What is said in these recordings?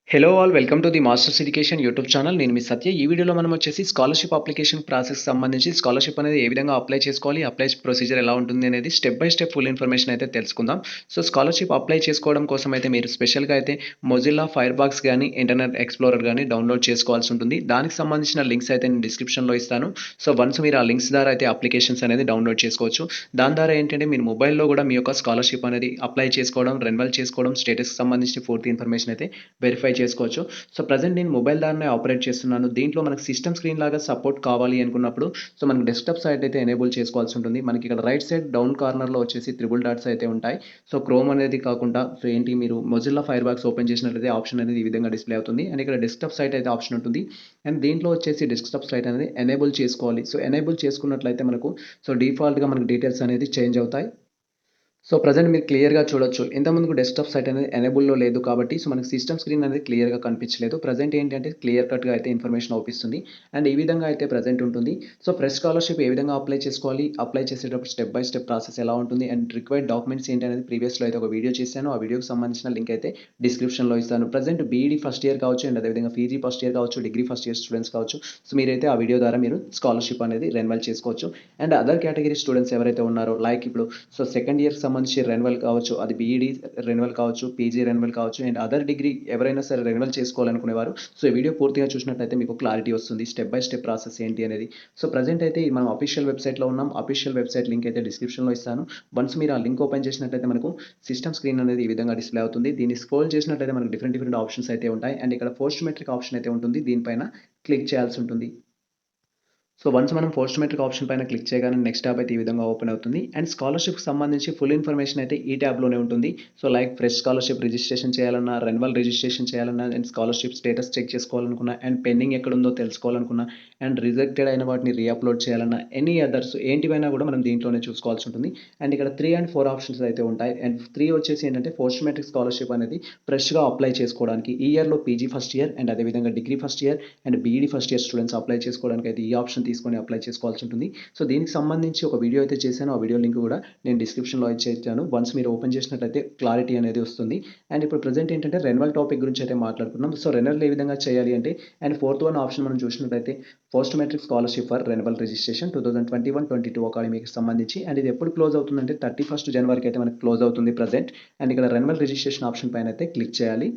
Hello all welcome to the masters education YouTube channel. నేను మీ సత్య. ఈ వీడియోలో మనం వచ్చేసి స్కాలర్షిప్ అప్లికేషన్ ప్రాసెస్ సంబంధించి స్కాలర్షిప్ అనేది ఏ విధంగా అప్లై చేసుకోవాలి, అప్లై ప్రొసీజర్ ఎలా ఉంటుంది అనేది step by step full information అయితే తెలుసుకుందాం. సో స్కాలర్షిప్ అప్లై చేసుకోవడం కోసం అయితే మీరు స్పెషల్గా అయితే మొజిల్లా ఫైర్ బాక్స్ కానీ ఇంటర్నెట్ ఎక్స్ప్లోరర్ కానీ డౌన్లోడ్ చేసుకోవాల్సి ఉంటుంది. దానికి సంబంధించిన లింక్స్ అయితే నేను డిస్క్రిప్షన్లో ఇస్తాను. సో వన్స్ మీరు ఆ లింక్స్ ద్వారా అయితే అప్లికేషన్స్ అనేది డౌన్లోడ్ చేసుకోవచ్చు. దాని ద్వారా ఏంటంటే మీరు మొబైల్లో కూడా మీ యొక్క స్కాలర్షిప్ అనేది అప్లై చేసుకోవడం, రెన్యువల్ చేసుకోవడం, స్టేటస్కి సంబంధించి పూర్తి ఇన్ఫర్మేషన్ అయితే వెరిఫై చేసుకోవచ్చు. సో ప్రజెంట్ నేను మొబైల్ ద్వారానే ఆపరేట్ చేస్తున్నాను. దీంట్లో మనకు సిస్టమ్ స్క్రీన్ లాగా సపోర్ట్ కావాలి అనుకున్నప్పుడు సో మనకు డెస్క్టాప్ సైట్ అయితే ఎనేబుల్ చేసుకోవాల్సి ఉంటుంది. మనకి ఇక్కడ రైట్ సైడ్ డౌన్ కార్నర్లో వచ్చేసి త్రిబుల్ డాట్స్ అయితే ఉంటాయి. సో క్రోమ్ అనేది కాకుండా సో ఏంటి మీరు మొజిల్లా ఫైర్ బాక్స్ ఓపెన్ చేసినట్లయితే ఆప్షన్ అనేది ఈ విధంగా డిస్ప్లే అవుతుంది. అండ్ ఇక్కడ డెస్క్టాప్ సైట్ అయితే ఆప్షన్ ఉంటుంది. అండ్ దీంట్లో వచ్చేసి డెస్క్టాప్ సైట్ అనేది ఎనేబుల్ చేసుకోవాలి. సో ఎనేబుల్ చేసుకున్నట్లయితే మనకు సో డిఫాల్ట్గా మనకు డీటెయిల్స్ అనేది చేంజ్ అవుతాయి. సో ప్రజెంట్ మీరు క్లియర్‌గా చూడొచ్చు. ఇంతకుముందుకు డెస్క్‌టాప్ సైట్ అనేది ఎనేబుల్‌లో లేదు కాబట్టి సో మనకి సిస్టమ్ స్క్రీన్ అనేది క్లియర్‌గా కనిపించలేదు. ప్రజెంట్ ఏంటంటే క్లియర్ కట్‌గా అయితే ఇన్ఫర్మేషన్ అవుపిస్తుంది. అండ్ ఈ విధంగా అయితే ప్రజెంట్ ఉంటుంది. సో ఫ్రెష్ స్కాలర్‌షిప్ ఏ విధంగా అప్లై చేసుకోవాలి? అప్లై చేసేటప్పుడు స్టెప్ బై స్టెప్ ప్రాసెస్ ఎలా ఉంటుంది? అండ్ రిక్వైర్డ్ డాక్యుమెంట్స్ ఏంటి అనేది ప్రీవియస్‌లో అయితే ఒక వీడియో చేశాను. ఆ వీడియోకి సంబంధించిన లింక్ అయితే డిస్క్రిప్షన్‌లో ఇస్తాను. ప్రజెంట్ బీఈడీ ఫస్ట్ ఇయర్ కావచ్చు అండ్ అదేవిధంగా పీజీ ఫస్ట్ ఇయర్ కావచ్చు, డిగ్రీ ఫస్ట్ ఇయర్ స్టూడెంట్స్ కావచ్చు. సో మీరైతే ఆ వీడియో ద్వారా మీరు స్కాలర్‌షిప్ అనేది రెన్యువల్ చేసుకోవచ్చు. అండ్ అదర్ కేటగిరీ స్టూడెంట్స్ ఎవరైతే ఉన్నారో లైక్ ఇప్పుడు సో సెకండ్ ఇయర్‌కి సంబంధించి రెన్యువల్ కావచ్చు, అది బీఈడీ రెన్యువల్ కావచ్చు, పీజీ రెన్యువల్ కావచ్చు అండ్ అదర్ డిగ్రీ ఎవరైనా సరే రెన్యువల్ చేసుకోవాలనుకునేవారు సో ఈ వీడియో పూర్తిగా చూసినట్లయితే మీకు క్లారిటీ వస్తుంది. స్టెప్ బై స్టెప్ ప్రాసెస్ ఏంటి అనేది. సో ప్రజెంట్ అయితే మనం అఫీషియల్ వెబ్సైట్‌లో ఉన్నాం. అఫీషియల్ వెబ్సైట్ లింక్ అయితే డిస్క్రిప్షన్‌లో ఇస్తాను. వన్స్ మీరు ఆ లింక్ ఓపెన్ చేసినట్లయితే మనకు సిస్టమ్ స్క్రీన్ అనేది ఈ విధంగా డిస్ప్లే అవుతుంది. దీన్ని స్క్రోల్ చేసినట్లయితే మనకు డిఫరెంట్ డిఫరెంట్ ఆప్షన్స్ అయితే ఉంటాయి. అండ్ ఇక్కడ పోస్ట్ మెట్రిక్ ఆప్షన్ అయితే ఉంటుంది. దీనిపైన క్లిక్ చేయాల్సి ఉంటుంది. సో వన్స్ మనం పోస్ట్ మెట్రిక్ ఆప్షన్ పైన క్లిక్ చేయగానే నెక్స్ట్ ట్యాబ్ అయితే ఈ విధంగా ఓపెన్ అవుతుంది. అండ్ స్కాలర్షిప్కి సంబంధించి ఫుల్ ఇన్ఫర్మేషన్ అయితే ఈ ట్యాబ్లోనే ఉంటుంది. So like fresh scholarship registration చేయాలన్నా, రెన్యువల్ రిజిస్ట్రేషన్ చేయాలన్నా, అండ్ స్కాలర్షిప్ స్టేటస్ చెక్ చేసుకోవాలనుకున్నా, అండ్ పెండింగ్ ఎక్కడుందో తెలుసుకోవాలనుకున్నా, అండ్ రిజెక్టెడ్ అయిన వాటిని రీఅప్లోడ్ చేయాలన్నా, ఎనీ అదర్స్ ఏంటివైనా కూడా మనం దీంట్లోనే చూసుకోవాల్సి ఉంటుంది. అండ్ ఇక్కడ 3 అండ్ 4 ఆప్షన్స్ అయితే ఉంటాయి. అండ్ 3 వచ్చేసి ఏంటంటే పోస్ట్ మెట్రిక్ స్కాలర్షిప్ అనేది ఫ్రెష్‌గా అప్లై చేసుకోవడానికి ఈ ఇయర్‌లో పీజీ ఫస్ట్ ఇయర్ అండ్ అదేవిధంగా degree first year and BEd first year students apply చేసుకోవడానికి అయితే ఈ ఆప్షన్ తీసుకొని అప్లై చేసుకోవాల్సి ఉంటుంది. సో దీనికి సంబంధించి ఒక వీడియో అయితే చేశాను. ఆ వీడియో లింక్ కూడా నేను డిస్క్రిప్షన్‌లో ఇచ్చేసాను. వన్స్ మీరు ఓపెన్ చేసినట్లయితే క్లారిటీ అనేది వస్తుంది. అండ్ ఇప్పుడు ప్రెజెంట్ ఏంటంటే రెన్యువల్ టాపిక్ గురించి అయితే మాట్లాడుకున్నాం. సో రెన్యువల్ ఏ విధంగా చేయాలి అంటే అండ్ ఫోర్త్ వన్ ఆప్షన్ మనం చూసినట్లయితే post matric scholarship for renewal registration 2021-22 అకాడమీకి సంబంధించి అండ్ ఇది ఎప్పుడు క్లోజ్ అవుతుందంటే 31 జనవరికి అయితే మనకి క్లోజ్ అవుతుంది ప్రెజెంట్. అండ్ ఇక్కడ రెన్యువల్ రిజిస్ట్రేషన్ ఆప్షన్ పైన అయితే క్లిక్ చేయాలి.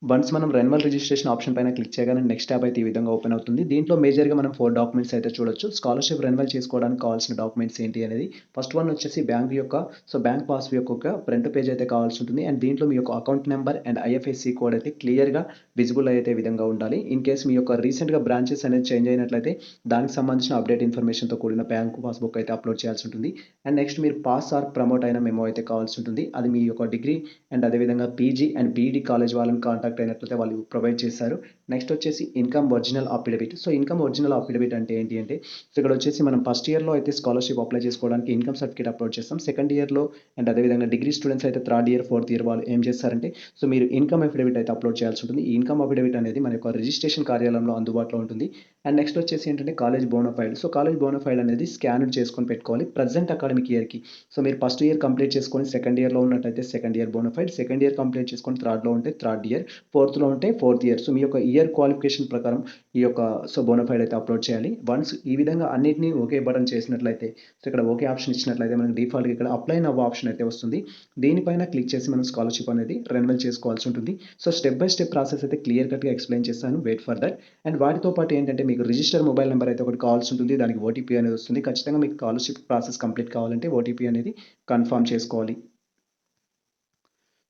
వన్స్ మనం రెన్యువల్ రిజిస్ట్రేషన్ ఆప్షన్ పైన క్లిక్ చేయగానే నెక్స్ట్ ట్యాబ్ అయితే ఈ విధంగా ఓపెన్ అవుతుంది. దీంట్లో మేజర్‌గా మనం 4 డాక్యుమెంట్స్ అయితే చూడొచ్చు. స్కాలర్‌షిప్ రెన్యువల్ చేసుకోవడానికి కావాల్సిన డాక్యుమెంట్స్ ఏంటి అనేది. ఫస్ట్ వన్ వచ్చేసి బ్యాంక్ పాస్‌బుక్ యొక్క ఫ్రంట్ పేజ్ అయితే కావాల్సి ఉంటుంది. అండ్ దీంట్లో మీ యొక్క account number and IFSC code అయితే క్లియర్‌గా విజిబుల్ అయ్యే విధంగా ఉండాలి. ఇన్ కేస్ మీ యొక్క రీసెంట్‌గా బ్రాంచెస్ అనేది చేంజ్ అయినట్లయితే దానికి సంబంధించిన అప్డేట్ ఇన్ఫర్మేషన్‌తో కూడిన బ్యాంక్ పాస్‌బుక్ అయితే అప్లోడ్ చేయాల్సి ఉంటుంది. అండ్ నెక్స్ట్ మీరు పాస్ ఆర్ ప్రమోట్ అయిన మెమో అయితే కావాల్సి ఉంటుంది. అది మీ యొక్క డిగ్రీ అండ్ అదేవిధంగా పీజీ అండ్ బీఈడీ కాలేజ్ వాళ్ళని కాంటాక్ట్ అయినట్లయితే వాళ్ళు ప్రొవైడ్ చేశారు. నెక్స్ట్ వచ్చేసి income original affidavit. So income original affidavit అంటే ఏంటి అంటే సో ఇక్కడ వచ్చేసి మనం ఫస్ట్ ఇయర్‌లో అయితే స్కాలర్‌షిప్ అప్లై చేసుకోవడానికి ఇన్కమ్ సర్టిఫికేట్ అప్లోడ్ చేస్తాం. సెకండ్ ఇయర్‌లో అండ్ అదేవిధంగా డిగ్రీ స్టూడెంట్స్ అయితే థర్డ్ ఇయర్, ఫోర్త్ ఇయర్ వాళ్ళు ఏం చేస్తారంటే సో మీరు ఇన్కమ్ అఫిడవిట్ అయితే అప్లోడ్ చేయాల్సి ఉంటుంది. ఈ ఇన్కమ్ అఫిడవిట్ అనేది మన యొక్క రిజిస్ట్రేషన్ కార్యాలయంలో అందుబాటులో ఉంటుంది. అండ్ నెక్స్ట్ వచ్చేసి ఏంటంటే college bonafide. So college bonafide అనేది స్కాన్డ్ చేసుకొని పెట్టుకోవాలి ప్రెజెంట్ అకాడమిక్ ఇయర్‌కి. సో మీరు ఫస్ట్ ఇయర్ కంప్లీట్ చేసుకొని సెకండ్ ఇయర్‌లో ఉన్నట్టయితే second year bonafide, second year complete చేసుకొని థర్డ్‌లో ఉంటే థర్డ్ ఇయర్, ఫోర్త్‌లో ఉంటే ఫోర్త్ ఇయర్. సో మీ యొక్క ఇయర్ క్వాలిఫికేషన్ ప్రకారం ఈ యొక్క సో బోనఫైడ్ అయితే అప్లోడ్ చేయాలి. వన్స్ ఈ విధంగా అన్నిటిని ఓకే బటన్ చేసినట్లయితే సో ఇక్కడ ఓకే ఆప్షన్ ఇచ్చినట్లయితే మనకి డిఫాల్ట్‌గా ఇక్కడ అప్లై నౌ ఆప్షన్ అయితే వస్తుంది. దీనిపైన క్లిక్ చేసి మనం స్కాలర్‌షిప్ అనేది రెన్యువల్ చేసుకోవాల్సి ఉంటుంది. So step by step process అయితే క్లియర్ కట్‌గా ఎక్స్‌ప్లెయిన్ చేస్తాను. Wait for that. అండ్ వాటితో పాటు ఏంటంటే మీకు రిజిస్టర్ మొబైల్ నెంబర్ అయితే ఒకటి కావాల్సి ఉంటుంది. దానికి ఓటీపీ అనేది వస్తుంది. ఖచ్చితంగా మీకు స్కాలర్‌షిప్ ప్రాసెస్ కంప్లీట్ కావాలంటే ఓటీపీ అనేది కన్ఫర్మ్ చేసుకోవాలి.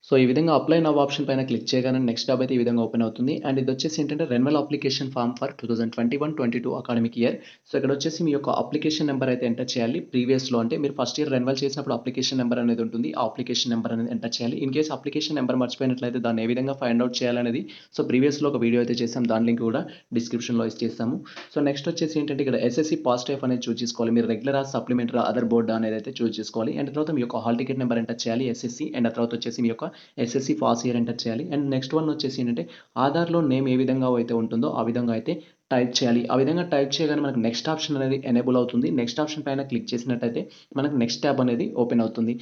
సో ఈ విధంగా అప్లై నౌ ఆప్షన్ పైన క్లిక్ చేయగానే నెక్స్ట్ టాబ్ అయితే ఈ విధంగా ఓపెన్ అవుతుంది. అండ్ ఇది వచ్చేసి ఏంటంటే renewal application form for 2021-22 academic year. So ఇక్కడ వచ్చేసి మీ యొక్క అప్లికేషన్ నెంబర్ అయితే ఎంటర్ చేయాలి. ప్రీవియస్‌లో అంటే మీరు ఫస్ట్ ఇయర్ రెన్యువల్ చేసినప్పుడు అప్లికేషన్ నెంబర్ అనేది ఉంటుంది. ఆ అప్లికేషన్ నెంబర్ అనేది ఎంటర్ చేయాలి. ఇన్ కేస్ అప్లికేషన్ నెంబర్ మర్చిపోయినట్లయితే దాన్ని ఏ విధంగా ఫైండ్ ఔట్ చేయాలనేది సో ప్రీవియస్‌లో ఒక వీడియో అయితే చేసాం. దాని లింక్ కూడా డిస్క్రిప్షన్‌లో ఇచ్చేస్తాము. సో నెక్స్ట్ వచ్చేసి ఏంటంటే ఇక్కడ ఎస్ఎస్‌సి పాస్ టైప్ అనేది చూజ్ చేసుకోవాలి. మీరు రెగ్యులరా, సప్లిమెంటరీ, అదర్ బోర్డ్ అనేది అయితే చూజ్ చేసుకోవాలి. అండ్ తర్వాత మీ యొక్క హాల్ టికెట్ నెంబర్ ఎంటర్ చేయాలి ఎస్ఎస్‌సి. అండ్ ఆ తర్వాత వచ్చేసి మీ యొక్క ఎస్ఎస్‌సి పాస్ ఇయర్ ఎంటర్ చేయాలి. అండ్ నెక్స్ట్ వన్ వచ్చేసి ఏంటంటే ఆధార్‌లో నేమ్ ఏ విధంగా అయితే ఉంటుందో ఆ విధంగా అయితే టైప్ చేయాలి. ఆ విధంగా టైప్ చేయగానే మనకు నెక్స్ట్ ఆప్షన్ అనేది ఎనేబుల్ అవుతుంది. నెక్స్ట్ ఆప్షన్ పైన క్లిక్ చేసినట్టయితే మనకు నెక్స్ట్ ట్యాబ్ అనేది ఓపెన్ అవుతుంది.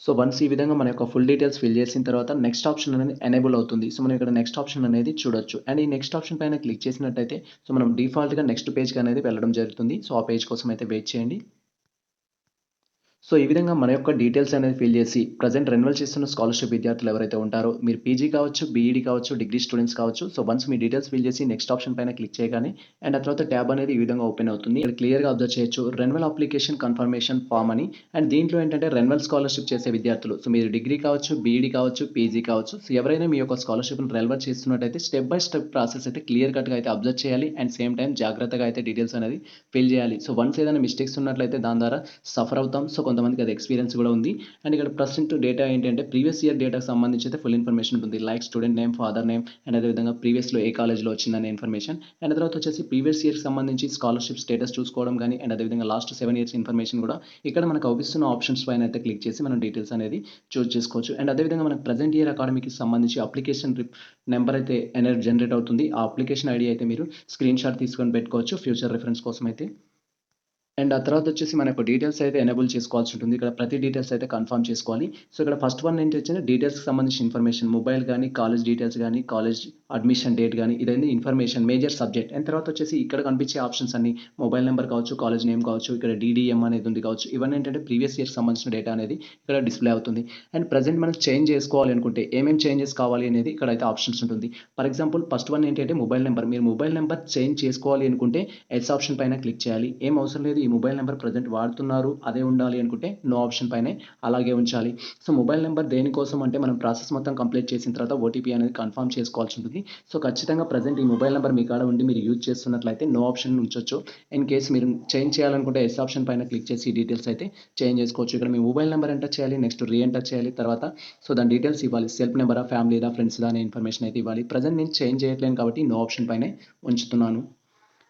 సో వన్స్ ఈ విధంగా మన యొక్క ఫుల్ డీటెయిల్స్ ఫిల్ చేసిన తర్వాత నెక్స్ట్ ఆప్షన్ అనేది ఎనేబుల్ అవుతుంది. సో మనం ఇక్కడ నెక్స్ట్ ఆప్షన్ అనేది చూడొచ్చు. అండ్ ఈ నెక్స్ట్ ఆప్షన్ పైన క్లిక్ చేసినట్టయితే సో మనం డిఫాల్ట్‌గా నెక్స్ట్ పేజ్‌కి అనేది వెళ్ళడం జరుగుతుంది. సో ఆ పేజ్ కోసం అయితే వెయిట్ చేయండి. సో ఈ విధంగా మన యొక్క డీటెయిల్స్ అనేది ఫిల్ చేసి ప్రెజెంట్ రెన్యువల్ చేస్తున్న స్కాలర్‌షిప్ విద్యార్థులు ఎవరైతే ఉంటారో మీరు పీజీ కావచ్చు, బీఈడీ కావచ్చు, డిగ్రీ స్టూడెంట్స్ కావచ్చు. సో వన్స్ మీ డీటెయిల్స్ ఫిల్ చేసి నెక్స్ట్ ఆప్షన్ పైన క్లిక్ చేయగానే అండ్ ఆ తర్వాత ట్యాబ్ అనేది ఈ విధంగా ఓపెన్ అవుతుంది. ఇక్కడ క్లియర్‌గా అబ్జర్వ్ చేయొచ్చు రెన్యువల్ అప్లికేషన్ కన్ఫర్మేషన్ ఫార్మ్ అని. అండ్ దీంట్లో ఏంటంటే రెన్యువల్ స్కాలర్‌షిప్ చేసే విద్యార్థులు సో మీరు డిగ్రీ కావచ్చు, బీఈడీ కావచ్చు, పీజీ కావచ్చు. సో ఎవరైనా మీ యొక్క స్కాలర్‌షిప్‌ని రెన్యువల్ చేస్తున్నట్టయితే స్టెప్ బై స్టెప్ ప్రాసెస్ అయితే క్లియర్ కట్‌గా అయితే అబ్జర్వ్ చేయాలి. అండ్ సేమ్ టైమ్ జాగ్రత్తగా అయితే డీటెయిల్స్ అనేది ఫిల్ చేయాలి. సో వన్స్ ఏదైనా మిస్టేక్స్ ఉన్నట్లయితే దాని ద్వారా సఫర్ అవుతాం. సో కొంతమందికి అది ఎక్స్‌పీరియన్స్ కూడా ఉంది. అండ్ ఇక్కడ ప్రెజెంట్ డేటా ఏంటంటే ప్రీవియస్ ఇయర్ డేటాకి సంబంధించి అయితే ఫుల్ ఇన్ఫర్మేషన్ ఉంటుంది. Like student name, father name and అదేవిధంగా ప్రీవియస్‌లో ఏ కాలేజ్‌లో వచ్చిందనే ఇన్ఫర్మేషన్. అండ్ తర్వాత వచ్చేసి ప్రీవియస్ ఇయర్‌కి సంబంధించి స్కాలర్‌షిప్ స్టేటస్ చూసుకోవడం గానీ అండ్ అదేవిధంగా లాస్ట్ 7 ఇయర్స్ ఇన్ఫర్మేషన్ కూడా ఇక్కడ మనకు అవుపిస్తున్న ఆప్షన్స్ పైన అయితే క్లిక్ చేసి మనం డీటెయిల్స్ అనేది చూజ్ చేసుకోవచ్చు. అండ్ అదేవిధంగా మనకు ప్రెజెంట్ ఇయర్ అకాడమీకి సంబంధించి అప్లికేషన్ నెంబర్ అయితే అనేది జనరేట్ అవుతుంది. ఆ అప్లికేషన్ ఐడీ అయితే మీరు స్క్రీన్ షాట్ తీసుకొని పెట్టుకోవచ్చు ఫ్యూచర్ రిఫరెన్స్ కోసం అయితే. అండ్ ఆ తర్వాత వచ్చేసి మనకు డీటెయిల్స్ అయితే ఎనేబుల్ చేసుకోవాల్సి ఉంటుంది. ఇక్కడ ప్రతి డీటెయిల్స్ అయితే కన్ఫర్మ్ చేసుకోవాలి. సో ఇక్కడ ఫస్ట్ వన్ ఏంటి వచ్చింది డీటెయిల్స్‌కి సంబంధించిన ఇన్ఫర్మేషన్ మొబైల్ గానీ, కాలేజ్ డీటెయిల్స్ గానీ, కాలేజ్ అడ్మిషన్ డేట్ గానీ ఇదన్నీ ఇన్ఫర్మేషన్ మేజర్ సబ్జెక్ట్. అండ్ తర్వాత వచ్చేసి ఇక్కడ కనిపించే ఆప్షన్స్ అన్నీ మొబైల్ నంబర్ కావచ్చు, కాలేజ్ నేమ్ కావచ్చు, ఇక్కడ డీడీఎం అనేది ఉంది కావచ్చు. ఇవన్నీ ఏంటంటే ప్రీవియస్ ఇయర్‌కి సంబంధించిన డేటా అనేది ఇక్కడ డిస్‌ప్లే అవుతుంది. అండ్ ప్రెజెంట్ మనం చేంజ్ చేసుకోవాలి అనుకుంటే ఏమేం చేంజెస్ కావాలి అనేది ఇక్కడైతే ఆప్షన్స్ ఉంటుంది. ఫర్ ఎగ్జాంపుల్ ఫస్ట్ వన్ ఏంటంటే మొబైల్ నంబర్. మీరు మొబైల్ నంబర్ చేంజ్ చేసుకోవాలి అనుకుంటే ఎస్ ఆప్షన్ పైన క్లిక్ చేయాలి. ఏం అవసరం లేదు ఈ మొబైల్ నెంబర్ ప్రెజెంట్ వాడుతున్నారు అదే ఉండాలి అనుకుంటే నో ఆప్షన్ పైనే అలాగే ఉంచాలి. సో మొబైల్ నెంబర్ దేనికోసం అంటే మనం ప్రాసెస్ మొత్తం కంప్లీట్ చేసిన తర్వాత ఓటీపీ అనేది కన్ఫర్మ్ చేసుకోవాల్సి ఉంటుంది. సో ఖచ్చితంగా ప్రెజెంట్ ఈ మొబైల్ నెంబర్ మీ కాడ ఉండి మీరు యూజ్ చేస్తున్నట్లయితే నో ఆప్షన్ ఉంచొచ్చు. ఇన్ కేస్ మీరు చేంజ్ చేయాలనుకుంటే ఎస్ ఆప్షన్ పైన క్లిక్ చేసి ఈ డీటెయిల్స్ అయితే చేంజ్ చేసుకోవచ్చు. ఇక్కడ మీ మొబైల్ నెంబర్ ఎంటర్ చేయాలి. నెక్స్ట్ ఎంటర్ చేయాలి. తర్వాత సో దాని డీటెయిల్స్ ఇవ్వాలి. సెల్ఫ్ నెంబరా, ఫ్యామిలీదా, ఫ్రెండ్స్‌దా అనే ఇన్ఫర్మేషన్ అయితే ఇవ్వాలి. ప్రెజెంట్ నేను చేంజ్ చేయట్లేను కాబట్టి నో ఆప్షన్ పైనే ఉంచుతున్నాను.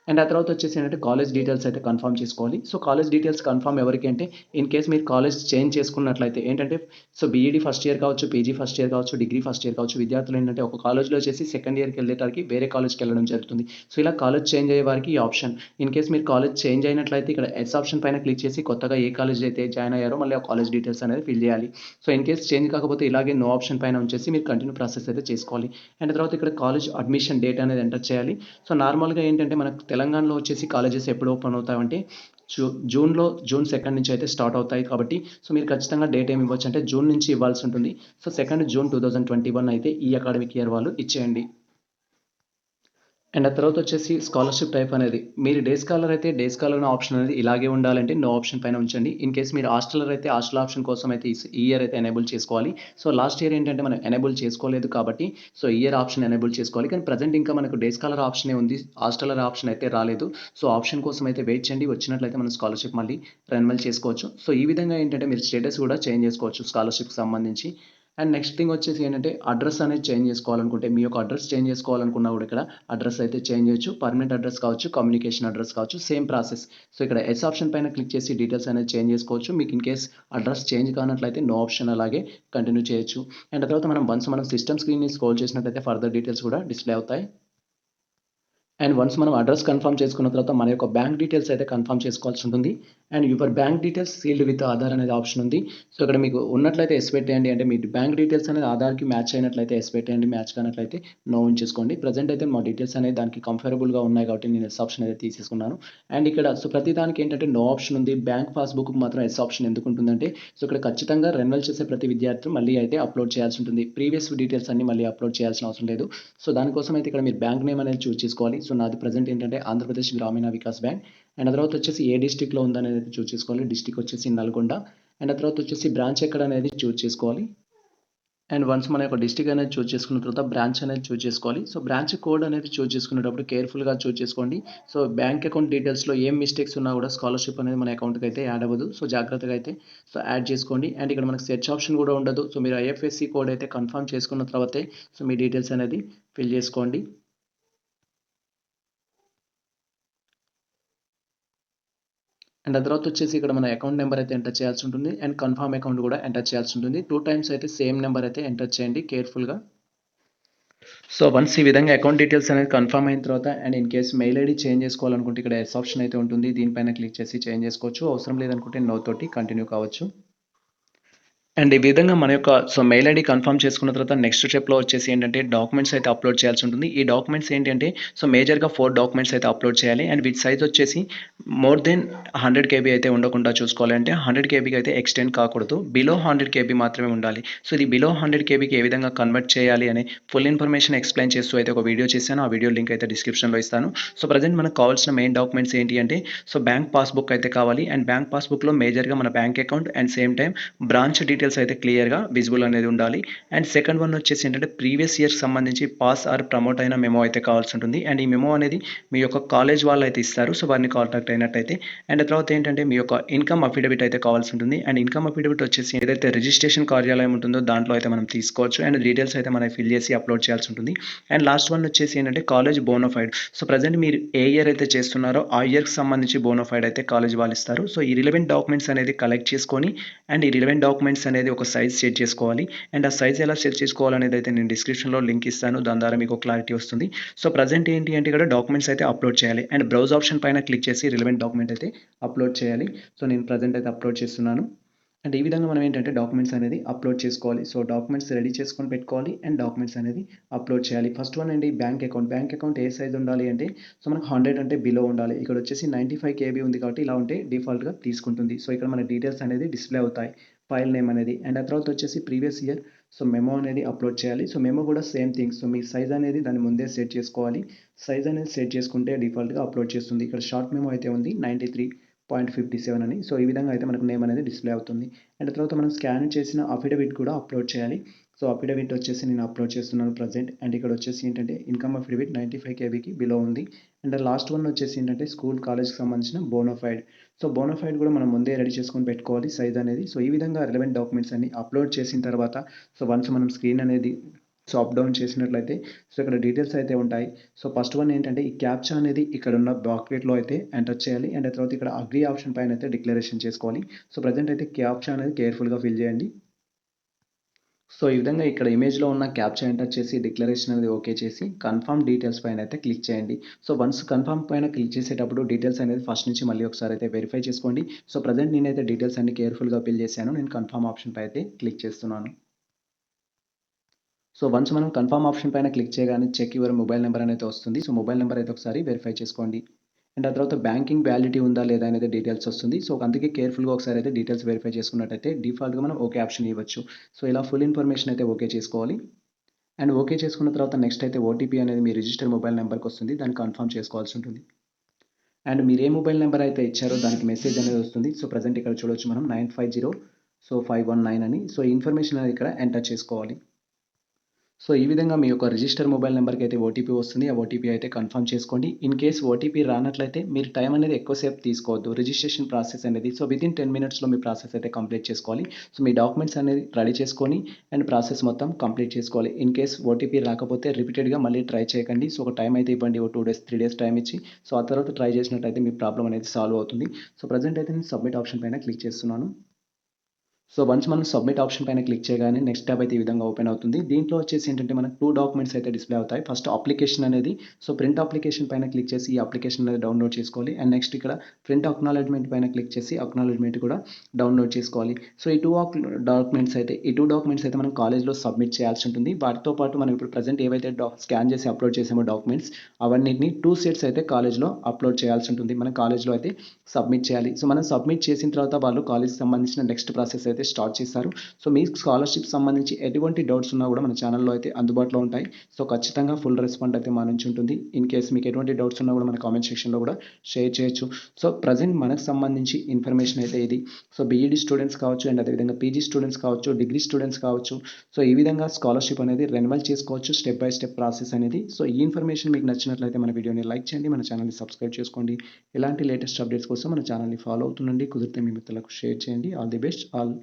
అండ్ ఆ తర్వాత వచ్చేసి ఏంటంటే కాలేజ్ డీటెయిల్స్ అయితే కన్ఫర్మ్ చేసుకోవాలి. సో కాలేజ్ డీటెయిల్స్ కన్ఫర్మ్ ఎవరికి అంటే ఇన్ కేస్ మీరు కాలేజ్ చేంజ్ చేసుకున్నట్లయితే ఏంటంటే సో బీఈడీ ఫస్ట్ ఇయర్ కావచ్చు, పీజీ ఫస్ట్ ఇయర్ కావచ్చు, డిగ్రీ ఫస్ట్ ఇయర్ కావచ్చు. విద్యార్థులు ఏంటంటే ఒక కాలేజ్‌లో చేసి సెకండ్ ఇయర్‌కి వెళ్ళేటానికి వేరే కాలేజ్‌కి వెళ్ళడం జరుగుతుంది. సో ఇలా కాలేజ్ చేంజ్ అయ్యే వారికి ఈ ఆప్షన్. ఇన్ కేస్ మీరు కాలేజ్ చేంజ్ అయినట్లయితే ఇక్కడ ఎస్ ఆప్షన్ పైన క్లిక్ చేసి కొత్తగా ఏ కాలేజ్‌లో అయితే జాయిన్ అయ్యారో మళ్ళీ ఆ కాలేజ్ డీటెయిల్స్ అనేది ఫిల్ చేయాలి. సో ఇన్ కేస్ చేంజ్ కాకపోతే ఇలాగే నో ఆప్షన్ పైన ఉంచేసి మీరు కంటిన్యూ ప్రాసెస్ అయితే చేసుకోవాలి. అండ్ తర్వాత ఇక్కడ కాలేజ్ అడ్మిషన్ డేట్ అనేది ఎంటర్ చేయాలి. సో నార్మల్‌గా ఏంటంటే మనకు తెలంగాణలో వచ్చేసి కాలేజెస్ ఎప్పుడు ఓపెన్ అవుతాయంటే జూన్ 2 నుంచి అయితే స్టార్ట్ అవుతాయి కాబట్టి సో మీరు ఖచ్చితంగా డేట్ ఏమి ఇవ్వచ్చు అంటే జూన్ నుంచి ఇవ్వాల్సి ఉంటుంది. సో 2 జూన్ 2021 అయితే ఈ అకాడమిక్ ఇయర్ వాళ్ళు ఇచ్చేయండి. అండ్ ఆ తర్వాత వచ్చేసి స్కాలర్‌షిప్ టైప్ అనేది మీరు డే స్కాలర్ అయితే డే స్కాలర్ అనే ఆప్షన్ అనేది ఇలాగే ఉండాలంటే నో ఆప్షన్ పైన ఉంచండి. ఇన్ కేస్ మీరు హాస్టలర్ అయితే హాస్టల్ ఆప్షన్ కోసం అయితే ఈ ఇయర్ అయితే ఎనేబుల్ చేసుకోవాలి. సో లాస్ట్ ఇయర్ ఏంటంటే మనం ఎనేబుల్ చేసుకోలేదు కాబట్టి సో ఈ ఇయర్ ఆప్షన్ ఎనేబుల్ చేసుకోవాలి. కానీ ప్రెజెంట్ ఇంకా మనకు డే స్కాలర్ ఆప్షనే ఉంది. హాస్టలర్ ఆప్షన్ అయితే రాలేదు. సో ఆప్షన్ కోసం అయితే వెయిట్ చేయండి. వచ్చినట్లయితే మనం స్కాలర్‌షిప్ మళ్ళీ రెన్యువల్ చేసుకోవచ్చు. సో ఈ విధంగా ఏంటంటే మీరు స్టేటస్ కూడా చేంజ్ చేసుకోవచ్చు స్కాలర్‌షిప్‌కి సంబంధించి. అండ్ నెక్స్ట్ థింగ్ వచ్చేసి ఏంటంటే అడ్రెస్ అనేది చేంజ్ చేసుకోవాలనుకుంటే మీ యొక్క అడ్రెస్ చేంజ్ చేసుకోవాలనుకున్నా కూడా ఇక్కడ అడ్రెస్ అయితే చేంజ్ చేయొచ్చు. పర్మనెంట్ అడ్రెస్ కావచ్చు, కమ్యూనికేషన్ అడ్రెస్ కావచ్చు సేమ్ ప్రాసెస్. సో ఇక్కడ ఎస్ ఆప్షన్ పైన క్లిక్ చేసి డీటెయిల్స్ అనేది చేంజ్ చేసుకోవచ్చు. మీకు ఇన్ కేస్ అడ్రెస్ చేంజ్ కానట్లయితే నో ఆప్షన్ అలాగే కంటిన్యూ చేయొచ్చు. అండ్ తర్వాత మనం సిస్టమ్ స్క్రీన్‌ని స్క్రోల్ చేసినట్లయితే ఫర్దర్ డీటెయిల్స్ కూడా డిస్‌ప్లే అవుతాయి. అండ్ వన్స్ మనం అడ్రెస్ కన్ఫర్మ్ చేసుకున్న తర్వాత మన యొక్క బ్యాంక్ డీటెయిల్స్ అయితే కన్ఫర్మ్ చేసుకోవాల్సి ఉంటుంది. And your bank details sealed with Aadhaar అనేది ఆప్షన్ ఉంది. సో ఇక్కడ మీకు ఉన్నట్లయితే ఎస్ పెట్టేయండి. అంటే మీ బ్యాంక్ డీటెయిల్స్ అనేది ఆధార్‌కి మ్యాచ్ అయినట్లయితే ఎస్ పెట్టేయండి. మ్యాచ్ కానట్లయితే నో ఉంచేసుకోండి. ప్రెజెంట్ అయితే మా డీటెయిల్స్ అనేది దానికి కంఫర్టబుల్‌గా ఉన్నాయి కాబట్టి నేను ఎస్ ఆప్షన్ అయితే తీసేసుకున్నాను. అండ్ ఇక్కడ సో ప్రతి దానికి ఏంటంటే నో ఆప్షన్ ఉంది. బ్యాంక్ పాస్‌బుక్‌కి మాత్రం ఎస్ ఆప్షన్ ఎందుకు ఉంటుందంటే సో ఇక్కడ ఖచ్చితంగా రెన్యువల్ చేసే ప్రతి విద్యార్థి మళ్ళీ అయితే అప్లోడ్ చేయాల్సి ఉంటుంది. ప్రీవియస్ డీటెయిల్స్ అన్నీ మళ్ళీ అప్లోడ్ చేయాల్సిన అవసరం లేదు. సో దానికోసం అయితే ఇక్కడ మీరు బ్యాంక్ నేమ్ అనేది చూజ్ చేసుకోవాలి. సో నాది ప్రెజెంట్ ఏంటంటే ఆంధ్రప్రదేశ్ గ్రామీణ వికాస్ బ్యాంక్. అండ్ ఆ తర్వాత వచ్చేసి ఏ డిస్ట్రిక్ట్‌లో ఉందనేది అయితే చూజ్ చేసుకోవాలి. డిస్ట్రిక్ట్ వచ్చేసి నల్గొండ. అండ్ ఆ తర్వాత వచ్చేసి బ్రాంచ్ ఎక్కడ అనేది చూజ్ చేసుకోవాలి. అండ్ వన్స్ మన యొక్క డిస్ట్రిక్ట్ అనేది చూజ్ చేసుకున్న తర్వాత బ్రాంచ్ అనేది చూజ్ చేసుకోవాలి. సో బ్రాంచ్ కోడ్ అనేది చూజ్ చేసుకునేటప్పుడు కేర్‌ఫుల్‌గా చూజ్ చేసుకోండి. సో బ్యాంక్ అకౌంట్ డీటెయిల్స్‌లో ఏం మిస్టేక్స్ ఉన్నా కూడా స్కాలర్‌షిప్ అనేది మన అకౌంట్‌కి అయితే యాడ్ అవ్వదు. సో జాగ్రత్తగా అయితే సో యాడ్ చేసుకోండి. అండ్ ఇక్కడ మనకు సెర్చ్ ఆప్షన్ కూడా ఉండదు. సో మీరు ఐఎఫ్ఎస్‌సి కోడ్ అయితే కన్ఫర్మ్ చేసుకున్న తర్వాతే సో మీ డీటెయిల్స్ అనేది ఫిల్ చేసుకోండి. అండ్ ఆ తర్వాత వచ్చేసి ఇక్కడ మన అకౌంట్ నెంబర్ అయితే ఎంటర్ చేయాల్సి ఉంటుంది. అండ్ కన్ఫర్మ్ అకౌంట్ కూడా ఎంటర్ చేయాల్సి ఉంటుంది. 2 టైమ్స్ అయితే సేమ్ నెంబర్ అయితే ఎంటర్ చేయండి కేర్‌ఫుల్‌గా. సో వన్స్ ఈ విధంగా అకౌంట్ డీటెయిల్స్ అనేది కన్ఫర్మ్ అయిన తర్వాత and in case mail ID change చేసుకోవాలనుకుంటే ఇక్కడ యెస్ ఆప్షన్ అయితే ఉంటుంది. దీనిపైన క్లిక్ చేసి చేంజ్ చేసుకోవచ్చు. అవసరం లేదనుకుంటే నో తోటి కంటిన్యూ కావచ్చు. అండ్ ఈ విధంగా మన యొక్క మెయిల్ ఐడీ కన్ఫర్మ్ చేసుకున్న తర్వాత నెక్స్ట్ స్టెప్‌లో వచ్చేసి ఏంటంటే డాక్యుమెంట్స్ అయితే అప్లోడ్ చేయాల్సి ఉంటుంది. ఈ డాక్యుమెంట్స్ ఏంటి అంటే మేజర్‌గా 4 డాక్యుమెంట్స్ అయితే అప్లోడ్ చేయాలి. అండ్ వీటి సైజ్ వచ్చేసి మోర్ దెన్ 100 కేబీ అయితే ఉండకుండా చూసుకోవాలి. అంటే 100 కేబీకి అయితే ఎక్స్టెండ్ కాకూడదు. బిలో 100 కేబీ మాత్రమే ఉండాలి. సో ఇది బిలో 100 కేబీకి ఏ విధంగా కన్వర్ట్ చేయాలి అనే ఫుల్ ఇన్ఫర్మేషన్ ఎక్స్‌ప్లెయిన్ చేస్తూ అయితే ఒక వీడియో చేశాను. ఆ వీడియో లింక్ అయితే డిస్క్రిప్షన్‌లో ఇస్తాను. సో ప్రెజెంట్ మనకు కావాల్సిన మెయిన్ డాక్యుమెంట్స్ ఏంటి అంటే బ్యాంక్ పాస్‌బుక్ అయితే కావాలి. అండ్ బ్యాంక్ పాస్‌బుక్‌లో మేజర్‌గా మన bank account and same time branch details అయితే క్లియర్‌గా విజిబుల్ అనేది ఉండాలి. అండ్ సెకండ్ వన్ వచ్చేసి ఏంటంటే ప్రీవియస్ ఇయర్‌కి సంబంధించి పాస్ ఆర్ ప్రమోట్ అయిన మెమో అయితే కావాల్సి ఉంటుంది. అండ్ ఈ మెమో అనేది మీ యొక్క కాలేజ్ వాళ్ళు అయితే ఇస్తారు. సో వారిని కాంటాక్ట్ అయినట్టయితే. అండ్ తర్వాత ఏంటంటే మీ యొక్క ఇన్‌కమ్ అఫిడవిట్ అయితే కావాల్సి ఉంటుంది. అండ్ ఇన్‌కమ్ అఫిడవిట్ వచ్చేసి ఏదైతే రిజిస్ట్రేషన్ కార్యాలయం ఉంటుందో దాంట్లో అయితే మనం తీసుకోవచ్చు. అండ్ డీటెయిల్స్ అయితే మనం ఫిల్ చేసి అప్లోడ్ చేయాల్సి ఉంటుంది. అండ్ లాస్ట్ వన్ వచ్చేసి ఏంటంటే కాలేజ్ బోనోఫైడ్. సో ప్రెజెంట్ మీరు ఏ ఇయర్ అయితే చేస్తున్నారో ఆ ఇయర్‌కి సంబంధించి బోనోఫైడ్ అయితే కాలేజ్ వాళ్ళు ఇస్తారు. సో ఈ రిలవెంట్ డాక్యుమెంట్స్ అనేది కలెక్ట్ చేసుకొని అండ్ ఈ రిలవెంట్ డాక్యుమెంట్స్ అనేది ఒక సైజ్ సెట్ చేసుకోవాలి. అండ్ ఆ సైజ్ ఎలా సెట్ చేసుకోవాలనేది అయితే నేను డిస్క్రిప్షన్‌లో లింక్ ఇస్తాను. దాని ద్వారా మీకు క్లారిటీ వస్తుంది. సో ప్రెజెంట్ ఏంటి అంటే ఇక్కడ డాక్యుమెంట్స్ అయితే అప్లోడ్ చేయాలి. అండ్ బ్రౌజ్ ఆప్షన్ పైన క్లిక్ చేసి రిలవెంట్ డాక్యుమెంట్ అయితే అప్లోడ్ చేయాలి. సో నేను ప్రెజెంట్ అయితే అప్లోడ్ చేస్తున్నాను. అండ్ ఈ విధంగా మనం ఏంటంటే డాక్యుమెంట్స్ అనేది అప్లోడ్ చేసుకోవాలి. సో డాక్యుమెంట్స్ రెడీ చేసుకొని పెట్టుకోవాలి. అండ్ డాక్యుమెంట్స్ అనేది అప్లోడ్ చేయాలి. ఫస్ట్ వన్ అండి బ్యాంక్ అకౌంట్. బ్యాంక్ అకౌంట్ ఏ సైజ్ ఉండాలి అంటే మనకు 100 అంటే బిలో ఉండాలి. ఇక్కడ వచ్చేసి 95 కేబీ ఉంది కాబట్టి ఇలా ఉంటే డిఫాల్ట్‌గా తీసుకుంటుంది. సో ఇక్కడ మన డీటెయిల్స్ అనేది డిస్‌ప్లే అవుతాయి. ఫైల్ నేమ్ అనేది. అండ్ ఆ తర్వాత వచ్చేసి ప్రీవియస్ ఇయర్ మెమో అనేది అప్లోడ్ చేయాలి. సో మెమో కూడా సేమ్ థింగ్. సో మీ సైజ్ అనేది దాని ముందే సెట్ చేసుకోవాలి. సైజ్ అనేది సెట్ చేసుకుంటే డిఫాల్ట్‌గా అప్లోడ్ చేస్తుంది. ఇక్కడ షార్ట్ మెమో అయితే ఉంది 93.57 అని. సో ఈ విధంగా అయితే మనకు నేమ్ అనేది డిస్‌ప్లే అవుతుంది. అండ్ తర్వాత మనం స్కాన్ చేసిన అఫిడవిట్ కూడా అప్లోడ్ చేయాలి. సో అఫిడవిట్ వచ్చేసి నేను అప్లోడ్ చేస్తున్నాను ప్రెజెంట్. అండ్ ఇక్కడ వచ్చేసి ఏంటంటే ఇన్‌కమ్ అఫిడవిట్ 95 కేబీకి బిలో ఉంది. అండ్ లాస్ట్ వన్ వచ్చేసి ఏంటంటే స్కూల్, కాలేజ్‌కి సంబంధించిన బోనోఫైడ్. సో బోనోఫైడ్ కూడా మనం ముందే రెడీ చేసుకొని పెట్టుకోవాలి సైజ్ అనేది. సో ఈ విధంగా రిలవెంట్ డాక్యుమెంట్స్ అన్ని అప్లోడ్ చేసిన తర్వాత వన్స్ మనం స్క్రీన్ అనేది అప్ డౌన్ చేసినట్లయితే ఇక్కడ డీటెయిల్స్ అయితే ఉంటాయి. సో ఫస్ట్ వన్ ఏంటంటే ఈ క్యాప్చా అనేది ఇక్కడ ఉన్న బ్రాకెట్‌లో అయితే ఎంటర్ చేయాలి. అండ్ ఆ తర్వాత ఇక్కడ అగ్రీ ఆప్షన్ పైన అయితే డిక్లరేషన్ చేసుకోవాలి. సో ప్రెజెంట్ అయితే క్యాప్చా అనేది కేర్‌ఫుల్‌గా ఫిల్ చేయండి. సో ఈ విధంగా ఇక్కడ ఇమేజ్‌లో ఉన్న క్యాప్చా ఎంటర్ చేసి డిక్లరేషన్ అనేది ఓకే చేసి కన్ఫర్మ్ డీటెయిల్స్ పైన అయితే క్లిక్ చేయండి. సో వన్స్ కన్ఫర్మ్ పైన క్లిక్ చేసేటప్పుడు డీటెయిల్స్ అనేది ఫస్ట్ నుంచి మళ్ళీ ఒకసారి అయితే వెరిఫై చేసుకోండి. సో ప్రెజెంట్ నేనైతే డీటెయిల్స్ అన్ని కేర్‌ఫుల్‌గా ఫిల్ చేశాను. నేను కన్ఫర్మ్ ఆప్షన్ పై అయితే క్లిక్ చేస్తున్నాను. సో వన్స్ మనం కన్ఫర్మ్ ఆప్షన్ పైన క్లిక్ చేయగానే చెక్ యువర్ మొబైల్ నెంబర్ అనేది వస్తుంది. సో మొబైల్ నెంబర్ అయితే ఒకసారి వెరిఫై చేసుకోండి. అండ్ ఆ తర్వాత బ్యాంకింగ్ వ్యాలిడిటీ ఉందా లేదా అనేది డీటెయిల్స్ వస్తుంది. సో అందుకే కేర్‌ఫుల్‌గా ఒకసారి అయితే డీటెయిల్స్ వెరిఫై చేసుకున్నట్టయితే డిఫాల్ట్‌గా మనం ఓకే ఆప్షన్ ఇవ్వచ్చు. సో ఇలా ఫుల్ ఇన్ఫర్మేషన్ అయితే ఓకే చేసుకోవాలి. అండ్ ఓకే చేసుకున్న తర్వాత నెక్స్ట్ అయితే ఓటీపీ అనేది మీ రిజిస్టర్ మొబైల్ నెంబర్‌కి వస్తుంది. దాన్ని కన్ఫర్మ్ చేసుకోవాల్సి ఉంటుంది. అండ్ మీరు ఏ మొబైల్ నెంబర్ అయితే ఇచ్చారో దానికి మెసేజ్ అనేది వస్తుంది. సో ప్రెజెంట్ ఇక్కడ చూడొచ్చు మనం 950 519 అని. సో ఈ ఇన్ఫర్మేషన్ అనేది ఇక్కడ ఎంటర్ చేసుకోవాలి. సో ఈ విధంగా మీ యొక్క రిజిస్టర్ మొబైల్ నెంబర్‌కి అయితే ఓటీపీ వస్తుంది. ఆ ఓటీపీ అయితే కన్ఫర్మ్ చేసుకోండి. ఇన్ కేస్ ఓటీపీ రానట్లయితే మీరు టైం అనేది ఎక్కువ సేపు తీసుకోవద్దు. రిజిస్ట్రేషన్ ప్రాసెస్ అనేది వితిన్ 10 మినిట్స్‌లో మీ ప్రాసెస్ అయితే కంప్లీట్ చేసుకోవాలి. సో మీ డాక్యుమెంట్స్ అనేది రెడీ చేసుకొని అండ్ ప్రాసెస్ మొత్తం కంప్లీట్ చేసుకోవాలి. ఇన్ కేస్ ఓటీపీ రాకపోతే రిపీటెడ్‌గా మళ్ళీ ట్రై చేయకండి. సో ఒక టైం అయితే ఇవ్వండి. ఓ 2 డేస్, 3 డేస్ టైం ఇచ్చి ఆ తర్వాత ట్రై చేసినట్టయితే మీ ప్రాబ్లమ్ అనేది సాల్వ్ అవుతుంది. సో ప్రెజెంట్ అయితే నేను సబ్మిట్ ఆప్షన్ పైన క్లిక్ చేస్తున్నాను. సో వన్స్ మనం సబ్మిట్ ఆప్షన్ పైన క్లిక్ చేయగానే నెక్స్ట్ ట్యాబ్ అయితే ఈ విధంగా ఓపెన్ అవుతుంది. దీంట్లో వచ్చేసి ఏంటంటే మనకు 2 డాక్యుమెంట్స్ అయితే డిస్‌ప్లే అవుతాయి. ఫస్ట్ అప్లికేషన్ అనేది ప్రింట్ అప్లికేషన్ పైన క్లిక్ చేసి ఈ అప్లికేషన్ అనేది డౌన్‌లోడ్ చేసుకోవాలి. అండ్ నెక్స్ట్ ఇక్కడ ప్రింట్ అక్నాలెడ్జ్‌మెంట్ పైన క్లిక్ చేసి అక్నాలెడ్జ్‌మెంట్ కూడా డౌన్‌లోడ్ చేసుకోవాలి. సో ఈ 2 డాక్యుమెంట్స్ అయితే మనం కాలేజ్‌లో సబ్మిట్ చేయాల్సి ఉంటుంది. వాటితో పాటు మనం ఇప్పుడు ప్రెజెంట్ ఏవైతే స్కాన్ చేసి అప్లోడ్ చేసామో డాక్యుమెంట్స్ అవన్నిటిని 2 సెట్స్ అయితే కాలేజ్‌లో అప్లోడ్ చేయాల్సి ఉంటుంది. మనం కాలేజ్‌లో అయితే సబ్మిట్ చేయాలి. సో మనం సబ్మిట్ చేసిన తర్వాత వాళ్ళు కాలేజ్‌కి సంబంధించిన నెక్స్ట్ ప్రాసెస్ అయితే స్టార్ట్ చేస్తారు. సో మీ స్కాలర్‌షిప్ సంబంధించి ఎటువంటి డౌట్స్ ఉన్నా కూడా మన ఛానెల్‌లో అయితే అందుబాటులో ఉంటాయి. సో ఖచ్చితంగా ఫుల్ రెస్పాండ్ అయితే మా నుంచి ఉంటుంది. ఇన్ కేస్ మీకు ఎటువంటి డౌట్స్ ఉన్నా కూడా మన కామెంట్ సెక్షన్‌లో కూడా షేర్ చేయొచ్చు. సో ప్రెజెంట్ మనకు సంబంధించి ఇన్ఫర్మేషన్ అయితే ఇది. సో బీఈడీ స్టూడెంట్స్ కావచ్చు అండ్ అదేవిధంగా పీజీ స్టూడెంట్స్ కావచ్చు, డిగ్రీ స్టూడెంట్స్ కావచ్చు. సో ఈ విధంగా స్కాలర్‌షిప్ అనేది రెన్యువల్ చేసుకోవచ్చు స్టెప్ బై స్టెప్ ప్రాసెస్ అనేది. సో ఈ ఇన్ఫర్మేషన్ మీకు నచ్చినట్లయితే మన వీడియోని లైక్ చేయండి. మన ఛానెల్‌ని సబ్స్క్రైబ్ చేసుకోండి. ఇలాంటి లేటెస్ట్ అప్డేట్స్ కోసం మన ఛానెల్‌ని ఫాలో అవుతుండండి. కుదిరితే మీ మిత్రులకు షేర్ చేయండి. All the best. ఆల్